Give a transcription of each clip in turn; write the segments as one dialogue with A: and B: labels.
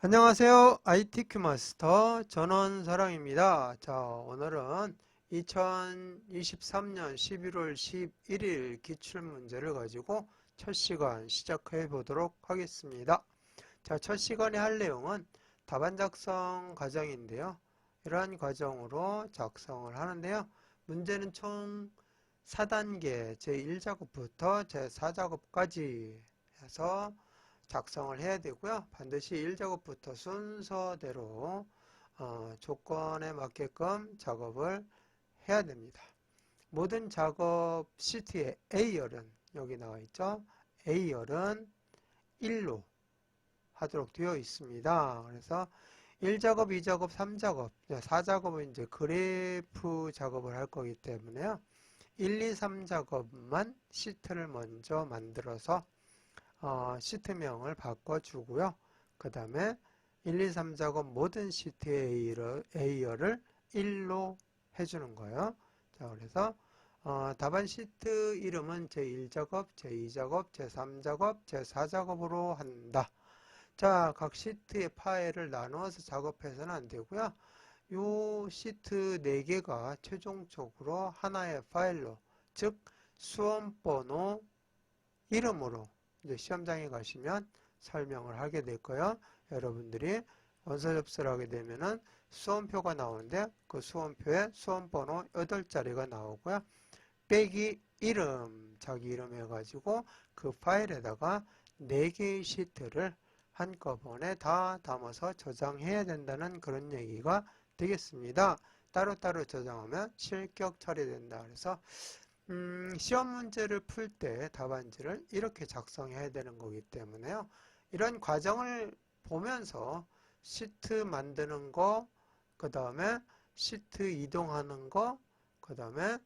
A: 안녕하세요. ITQ 마스터 전원사랑입니다. 자, 오늘은 2023년 11월 11일 기출문제를 가지고 첫 시간 시작해 보도록 하겠습니다. 자, 첫 시간에 할 내용은 답안 작성 과정인데요. 이러한 과정으로 작성을 하는데요. 문제는 총 4단계 제1작업부터 제4작업까지 해서 작성을 해야 되고요. 반드시 1작업부터 순서대로 조건에 맞게끔 작업을 해야 됩니다. 모든 작업 시트의 A열은 여기 나와 있죠. A열은 1로 하도록 되어 있습니다. 그래서 1작업, 2작업, 3작업, 4작업은 이제 그래프 작업을 할 거기 때문에요. 1, 2, 3작업만 시트를 먼저 만들어서 시트명을 바꿔주고요. 그 다음에 1, 2, 3작업 모든 시트의 A열을 1로 해주는 거예요. 자, 그래서 답안 시트 이름은 제1작업, 제2작업, 제3작업, 제4작업으로 한다. 자, 각 시트의 파일을 나누어서 작업해서는 안 되고요. 요 시트 4개가 최종적으로 하나의 파일로, 즉 수험번호 이름으로 이제 시험장에 가시면 설명을 하게 될 거예요. 여러분들이 원서 접수를 하게 되면은 수험표가 나오는데 그 수험표에 수험번호 8자리가 나오고요. 빼기 이름, 자기 이름 해가지고 그 파일에다가 4개의 시트를 한꺼번에 다 담아서 저장해야 된다는 그런 얘기가 되겠습니다. 따로따로 저장하면 실격 처리된다. 그래서 시험 문제를 풀 때 답안지를 이렇게 작성해야 되는 거기 때문에요. 이런 과정을 보면서 시트 만드는 거, 그 다음에 시트 이동하는 거, 그 다음에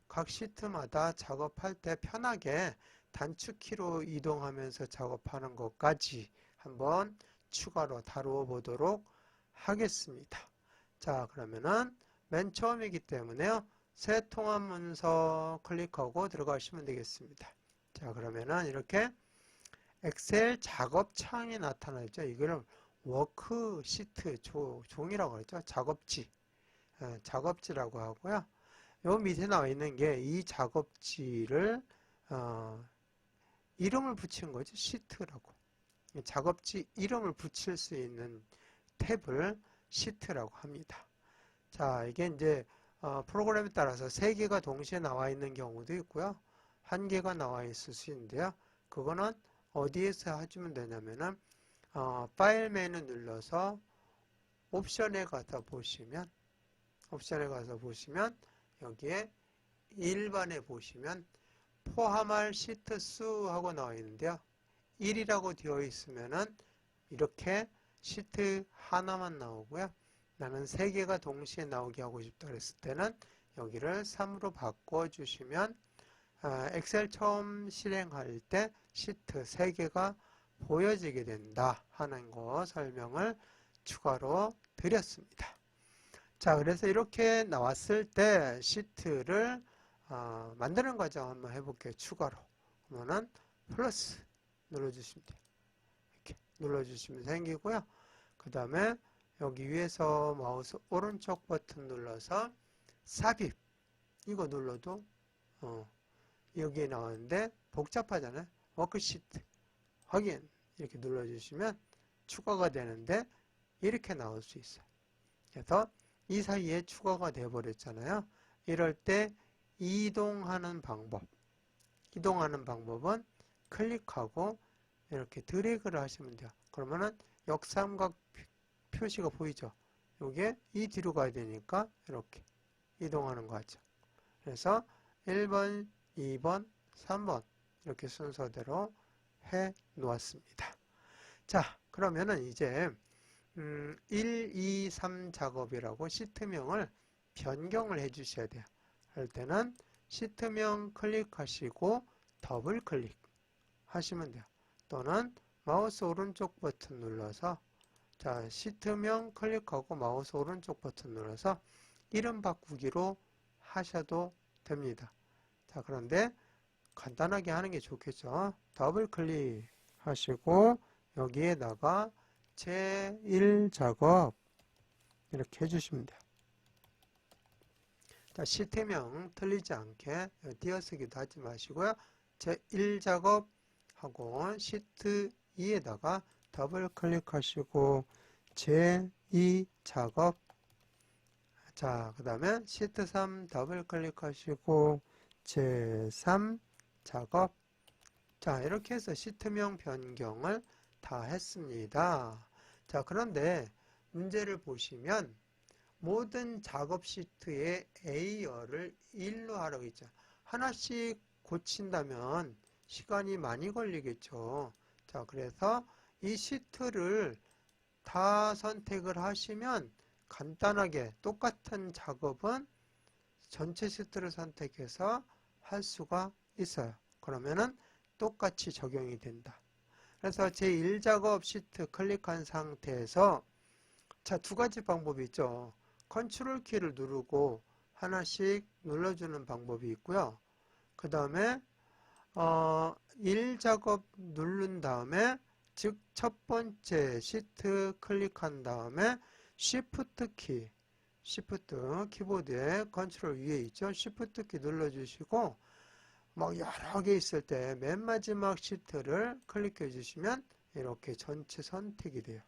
A: 각 시트마다 작업할 때 편하게 단축키로 이동하면서 작업하는 것까지 한번 추가로 다루어 보도록 하겠습니다. 자, 그러면은 맨 처음이기 때문에요. 새 통합 문서 클릭하고 들어가시면 되겠습니다. 자, 그러면은 이렇게 엑셀 작업창이 나타나죠. 이거를 워크시트 종이라고 그러죠. 작업지. 작업지라고 하고요. 요 밑에 나와 있는 게 이 작업지를 이름을 붙인 거죠. 시트라고. 작업지 이름을 붙일 수 있는 탭을 시트라고 합니다. 자, 이게 이제 프로그램에 따라서 3개가 동시에 나와 있는 경우도 있고요. 1개가 나와 있을 수 있는데요. 그거는 어디에서 해주면 되냐면은 파일 메뉴 눌러서 옵션에 가서 보시면 여기에 1번에 보시면 포함할 시트 수하고 나와 있는데요. 1이라고 되어 있으면은 이렇게 시트 하나만 나오고요. 나는 3개가 동시에 나오게 하고 싶다 그랬을 때는 여기를 3으로 바꿔주시면 엑셀 처음 실행할 때 시트 3개가 보여지게 된다 하는 거 설명을 추가로 드렸습니다. 자, 그래서 이렇게 나왔을 때 시트를 만드는 과정 한번 해볼게요. 추가로. 그러면은 플러스 눌러주시면 돼요. 이렇게 눌러주시면 생기고요. 그 다음에 여기 위에서 마우스 오른쪽 버튼 눌러서 삽입 이거 눌러도 여기에 나오는데 복잡하잖아요. 워크시트 확인 이렇게 눌러주시면 추가가 되는데 이렇게 나올 수 있어요. 그래서 이 사이에 추가가 되어 버렸잖아요. 이럴 때 이동하는 방법은 클릭하고 이렇게 드래그를 하시면 돼요. 그러면은 역삼각 표시가 보이죠. 요게 이 뒤로 가야 되니까 이렇게 이동하는 거 같죠. 그래서 1번, 2번, 3번 이렇게 순서대로 해 놓았습니다. 자, 그러면은 이제 1, 2, 3 작업이라고 시트명을 변경을 해 주셔야 돼요. 할 때는 시트명 클릭하시고 더블 클릭 하시면 돼요. 또는 마우스 오른쪽 버튼 눌러서 자, 시트명 클릭하고 마우스 오른쪽 버튼 눌러서 이름 바꾸기로 하셔도 됩니다. 자, 그런데 간단하게 하는 게 좋겠죠. 더블 클릭 하시고 여기에다가 제1작업 이렇게 해주시면 돼요. 자, 시트명 틀리지 않게 띄어쓰기도 하지 마시고요. 제1작업 하고 시트 2에다가 더블 클릭하시고 제2작업, 자, 그 다음에 시트 3 더블 클릭하시고 제3작업. 자, 이렇게 해서 시트명 변경을 다 했습니다. 자, 그런데 문제를 보시면 모든 작업 시트의 A열을 1로 하라고 했죠. 하나씩 고친다면 시간이 많이 걸리겠죠. 자, 그래서 이 시트를 다 선택을 하시면 간단하게 똑같은 작업은 전체 시트를 선택해서 할 수가 있어요. 그러면은 똑같이 적용이 된다. 그래서 제1작업 시트 클릭한 상태에서 자, 두 가지 방법이 있죠. 컨트롤 키를 누르고 하나씩 눌러주는 방법이 있고요. 그 다음에 1작업 누른 다음에 즉 첫 번째 시트 클릭한 다음에 Shift 키, Shift 키보드에 컨트롤 위에 있죠. Shift 키 눌러주시고 막 여러 개 있을 때 맨 마지막 시트를 클릭해 주시면 이렇게 전체 선택이 돼요.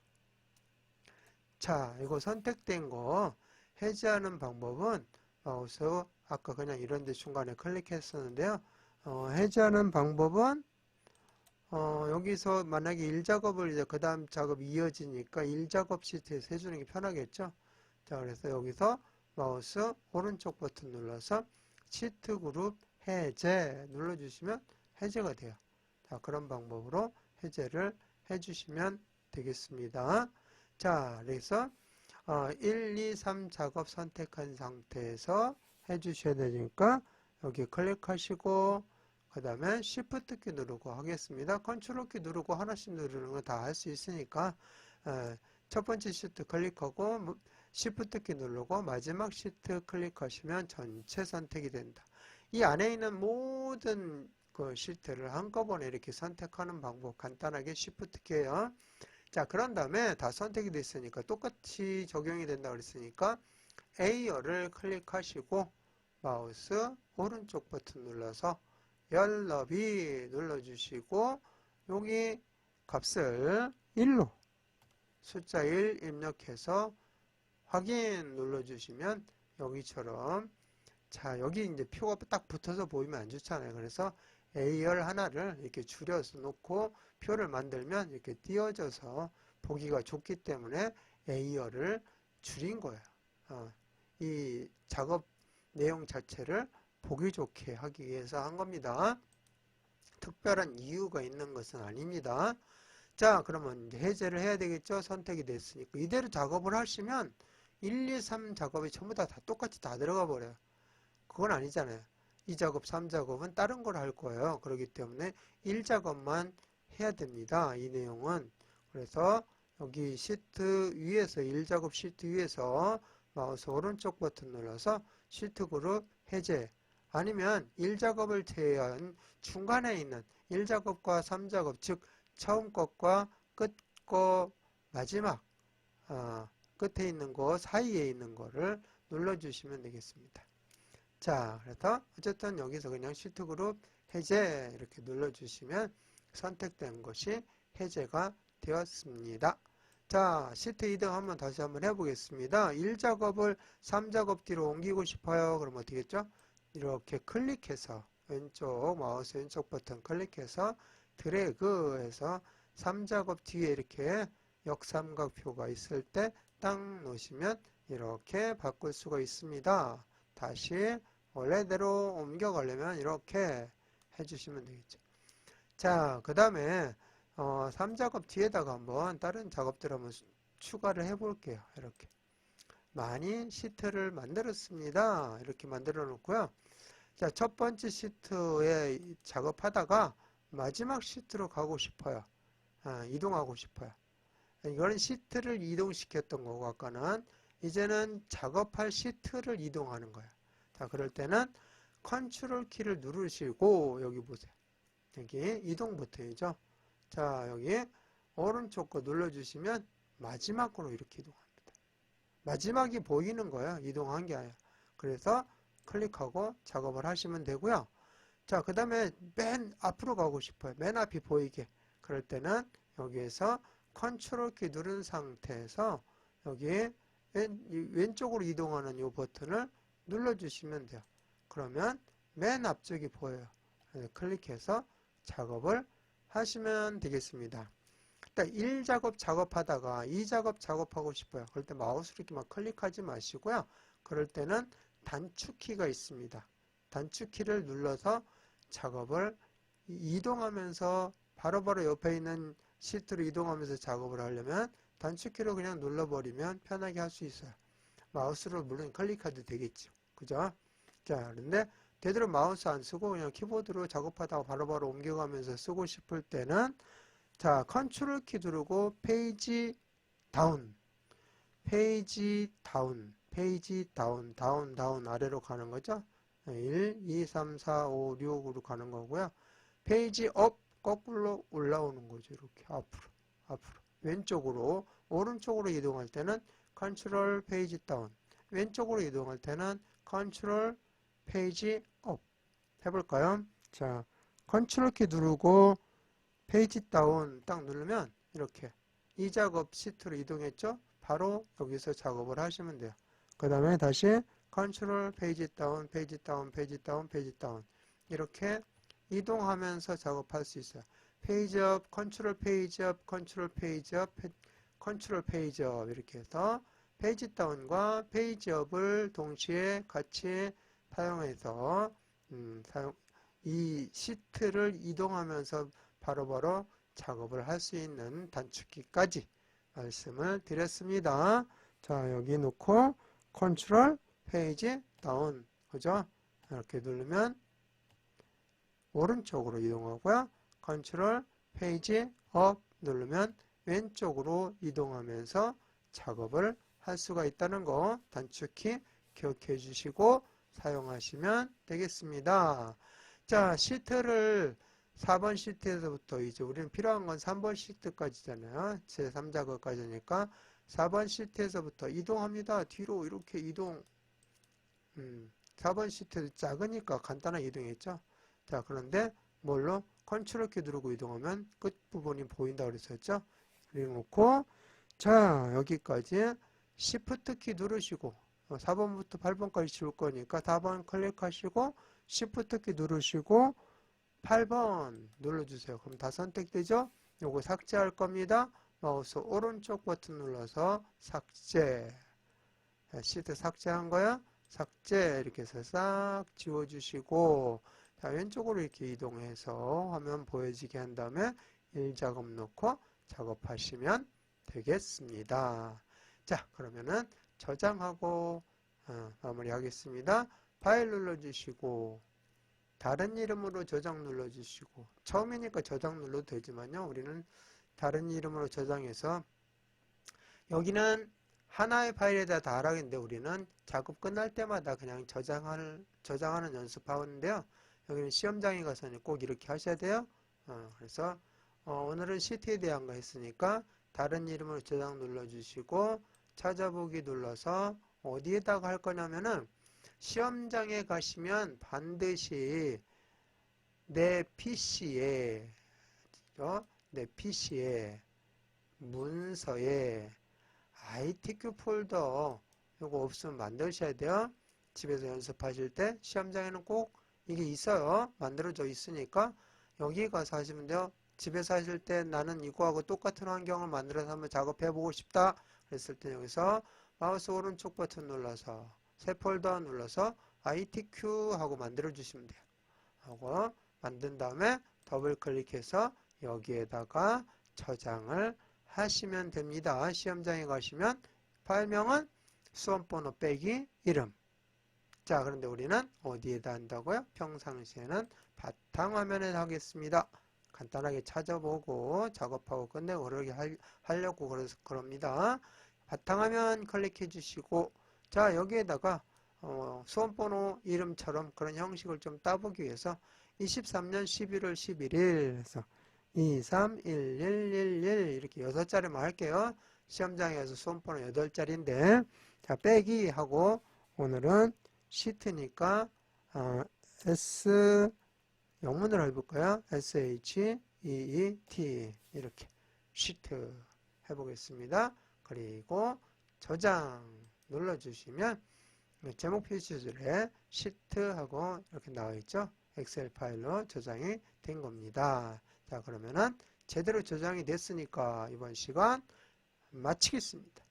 A: 자, 이거 선택된 거 해제하는 방법은 마우스 아까 그냥 이런 데 중간에 클릭했었는데요. 해제하는 방법은 여기서 만약에 1작업을 이제 그 다음 작업이 이어지니까 1작업 시트에서 해주는 게 편하겠죠. 자, 그래서 여기서 마우스 오른쪽 버튼 눌러서 시트 그룹 해제 눌러주시면 해제가 돼요. 자, 그런 방법으로 해제를 해주시면 되겠습니다. 자, 그래서 1, 2, 3 작업 선택한 상태에서 해주셔야 되니까 여기 클릭하시고 그 다음에 Shift 키 누르고 하겠습니다. 컨트롤 키 누르고 하나씩 누르는 거 다 할 수 있으니까 첫 번째 시트 클릭하고 Shift 키 누르고 마지막 시트 클릭하시면 전체 선택이 된다. 이 안에 있는 모든 그 시트를 한꺼번에 이렇게 선택하는 방법 간단하게 Shift 키예요. 자, 그런 다음에 다 선택이 됐으니까 똑같이 적용이 된다고 그랬으니까 A열을 클릭하시고 마우스 오른쪽 버튼 눌러서 열 너비 눌러주시고 여기 값을 1로 숫자 1 입력해서 확인 눌러주시면 여기처럼 자, 여기 이제 표가 딱 붙어서 보이면 안 좋잖아요. 그래서 A열 하나를 이렇게 줄여서 놓고 표를 만들면 이렇게 띄어져서 보기가 좋기 때문에 A열을 줄인 거예요. 이 작업 내용 자체를 보기 좋게 하기 위해서 한 겁니다. 특별한 이유가 있는 것은 아닙니다. 자, 그러면 이제 해제를 해야 되겠죠. 선택이 됐으니까. 이대로 작업을 하시면 1, 2, 3 작업이 전부 다 똑같이 다 들어가 버려요. 그건 아니잖아요. 2작업, 3작업은 다른 걸 할 거예요. 그렇기 때문에 1작업만 해야 됩니다. 이 내용은. 그래서 여기 시트 위에서 1작업 시트 위에서 마우스 오른쪽 버튼 눌러서 시트 그룹 해제 아니면 1작업을 제외한 중간에 있는 1작업과 3작업 즉 처음 것과 끝 거 마지막 끝에 있는 거 사이에 있는 거를 눌러주시면 되겠습니다. 자, 그래서 어쨌든 여기서 그냥 시트 그룹 해제 이렇게 눌러주시면 선택된 것이 해제가 되었습니다. 자, 시트 이동 한번 다시 한번 해보겠습니다. 1작업을 3작업 뒤로 옮기고 싶어요. 그럼 어떻게 했죠? 이렇게 클릭해서 왼쪽 마우스 왼쪽 버튼 클릭해서 드래그해서 3작업 뒤에 이렇게 역삼각표가 있을 때 딱 놓으시면 이렇게 바꿀 수가 있습니다. 다시 원래대로 옮겨가려면 이렇게 해주시면 되겠죠. 자, 그 다음에 3작업 뒤에다가 한번 다른 작업들 한번 추가를 해 볼게요. 이렇게 많이 시트를 만들었습니다. 이렇게 만들어 놓고요. 자, 첫 번째 시트에 작업하다가 마지막 시트로 가고 싶어요. 이동하고 싶어요. 이거는 시트를 이동시켰던 거고 아까는 이제는 작업할 시트를 이동하는 거예요. 자, 그럴 때는 컨트롤 키를 누르시고 여기 보세요. 여기 이동 버튼이죠. 자, 여기 오른쪽 거 눌러주시면 마지막으로 이렇게 이동합니다. 마지막이 보이는 거예요. 이동한 게 아니라. 그래서 클릭하고 작업을 하시면 되고요. 자, 그 다음에 맨 앞으로 가고 싶어요. 맨 앞이 보이게. 그럴 때는 여기에서 컨트롤 키 누른 상태에서 여기 왼쪽으로 이동하는 이 버튼을 눌러주시면 돼요. 그러면 맨 앞쪽이 보여요. 클릭해서 작업을 하시면 되겠습니다. 일단 1작업 작업하다가 2작업 작업하고 싶어요. 그럴 때 마우스로 이렇게 막 클릭하지 마시고요. 그럴 때는 단축키가 있습니다. 단축키를 눌러서 작업을 이동하면서 바로바로 옆에 있는 시트로 이동하면서 작업을 하려면 단축키로 그냥 눌러버리면 편하게 할 수 있어요. 마우스로 물론 클릭해도 되겠죠. 그죠? 자, 그런데 되도록 마우스 안 쓰고 그냥 키보드로 작업하다가 바로바로 옮겨가면서 쓰고 싶을 때는 자, 컨트롤 키 누르고 페이지 다운, 페이지 다운, 페이지 다운, 다운 아래로 가는 거죠. 1, 2, 3, 4, 5, 6으로 가는 거고요. 페이지 업 거꾸로 올라오는 거죠. 이렇게 앞으로 왼쪽으로 오른쪽으로 이동할 때는 컨트롤 페이지 다운, 왼쪽으로 이동할 때는 컨트롤 페이지 업 해볼까요? 자, 컨트롤 키 누르고 페이지 다운 딱 누르면 이렇게 이 작업 시트로 이동했죠? 바로 여기서 작업을 하시면 돼요. 그 다음에 다시 컨트롤 페이지 다운, 페이지 다운, 페이지 다운, 페이지 다운 이렇게 이동하면서 작업할 수 있어요. 페이지 업, 컨트롤 페이지 업, 컨트롤 페이지 업, 컨트롤 페이지 업 이렇게 해서 페이지 다운과 페이지 업을 동시에 같이 사용해서 이 시트를 이동하면서 바로바로 작업을 할 수 있는 단축키까지 말씀을 드렸습니다. 자, 여기 놓고 컨트롤 페이지 다운 그죠? 이렇게 누르면 오른쪽으로 이동하고요. 컨트롤 페이지 업 누르면 왼쪽으로 이동하면서 작업을 할 수가 있다는 거 단축키 기억해 주시고 사용하시면 되겠습니다. 자, 시트를 4번 시트에서부터 이제 우리는 필요한 건 3번 시트까지잖아요. 제 3작업까지니까 4번 시트에서부터 이동합니다. 뒤로 이렇게 이동. 4번 시트도 작으니까 간단한 이동했죠. 자, 그런데 뭘로? 컨트롤 키 누르고 이동하면 끝부분이 보인다 그랬었죠. 그리고 놓고 자, 여기까지 시프트 키 누르시고 4번부터 8번까지 지울 거니까 4번 클릭하시고 시프트 키 누르시고 8번 눌러주세요. 그럼 다 선택되죠? 요거 삭제할 겁니다. 마우스 오른쪽 버튼 눌러서 삭제. 시트 삭제한 거야? 삭제 이렇게 해서 싹 지워주시고 자, 왼쪽으로 이렇게 이동해서 화면 보여지게 한 다음에 1작업 놓고 작업하시면 되겠습니다. 자, 그러면은 저장하고 마무리하겠습니다. 파일 눌러주시고 다른 이름으로 저장 눌러주시고 처음이니까 저장 눌러도 되지만요. 우리는 다른 이름으로 저장해서 여기는 하나의 파일에다 다 하라는데 우리는 작업 끝날 때마다 그냥 저장하는 연습하는데요. 여기는 시험장에 가서는 꼭 이렇게 하셔야 돼요. 그래서 오늘은 시트에 대한 거 했으니까 다른 이름으로 저장 눌러주시고 찾아보기 눌러서 어디에다가 할 거냐면은 시험장에 가시면 반드시 내 PC에 문서에 ITQ 폴더 이거 없으면 만드셔야 돼요. 집에서 연습하실 때 시험장에는 꼭 이게 있어요. 만들어져 있으니까 여기 가서 하시면 돼요. 집에서 하실 때 나는 이거하고 똑같은 환경을 만들어서 한번 작업해 보고 싶다 그랬을 때 여기서 마우스 오른쪽 버튼 눌러서 새 폴더 눌러서 ITQ 하고 만들어 주시면 돼요. 하고 만든 다음에 더블 클릭해서 여기에다가 저장을 하시면 됩니다. 시험장에 가시면 파일명은 수험번호 빼기 이름. 자, 그런데 우리는 어디에다 한다고요? 평상시에는 바탕화면에 하겠습니다. 간단하게 찾아보고 작업하고 끝내고 그러게 하려고 그럽니다. 바탕화면 클릭해 주시고 자, 여기에다가 수험번호 이름처럼 그런 형식을 좀 따보기 위해서 23년 11월 11일 해서 231111 이렇게 6자리만 할게요. 시험장에서 수험번호 8자리인데, 자, 빼기 하고, 오늘은 시트니까, S, 영문으로 해볼까요? SHEET. 이렇게. 시트 해보겠습니다. 그리고 저장 눌러주시면, 제목 표시줄에 시트하고 이렇게 나와있죠? 엑셀 파일로 저장이 된 겁니다. 자, 그러면은 제대로 저장이 됐으니까 이번 시간 마치겠습니다.